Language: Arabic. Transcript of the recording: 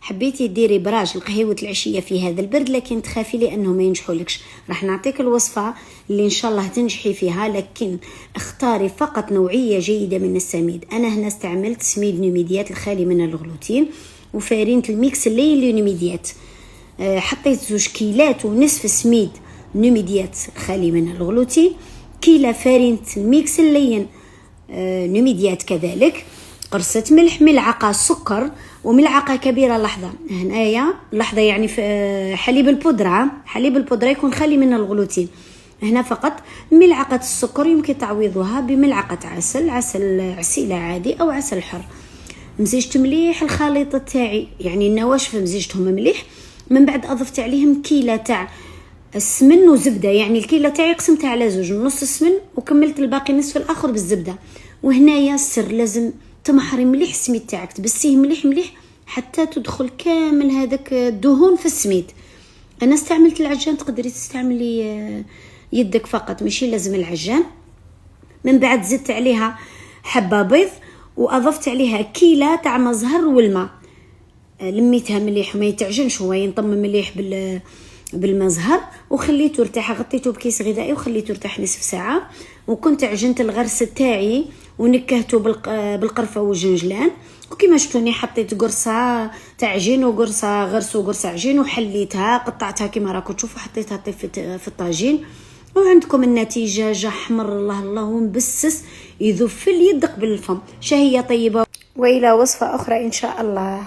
حبيتي ديري براج القهيوة العشية في هذا البرد لكن تخافي لأنه ما ينجحولكش، راح نعطيك الوصفة اللي إن شاء الله تنجحي فيها، لكن اختاري فقط نوعية جيدة من السميد. أنا هنا استعملت سميد نوميديات الخالي من الغلوتين وفارينة الميكس الليلي نوميديات. حطيت 2 كيلات ونصف سميد نوميديات خالي من الغلوتين، كيلة فارينة الميكس اللين نوميديات كذلك، قرصة ملح، ملعقة سكر، وملعقة كبيرة لحظة. هنايا لحظة يعني في حليب البودرة، حليب البودرة يكون خالي من الغلوتين. هنا فقط ملعقة السكر، يمكن تعويضها بملعقة عسل عسيلة عادي أو عسل حر. مزجت مليح الخليط تاعي، يعني النواشف مزجتهم مليح، من بعد أضفت عليهم كيلة تاع السمن وزبدة، يعني الكيلة تاعي قسمتها على 2، نص السمن وكملت الباقي نصف الآخر بالزبدة. وهنايا السر لازم تمحري مليح السميد تاعك، تبسيه مليح مليح حتى تدخل كامل هذاك الدهون في السميد. انا استعملت العجان، تقدري تستعملي يدك فقط، ماشي لازم العجان. من بعد زدت عليها حبة بيض واضفت عليها كيلة تاع مزهر والماء، لميتها مليح ما يتعجنش، هو ينطم مليح بالمزهر، وخليته يرتاح. غطيته بكيس غذائي وخليته يرتاح نصف ساعة. وكنت عجنت الغرس تاعي ونكهته بالقرفة والجنجلان، وكما شفتوني حطيت قرصة تاع عجين وقرصة غرس وقرصة عجين وحليتها، قطعتها كما راكم تشوفوا، حطيتها في الطاجين. وعندكم النتيجة، جا حمر الله الله ومبسس يذوب في اليد قبل الفم. شهية طيبة، وإلى وصفة أخرى إن شاء الله.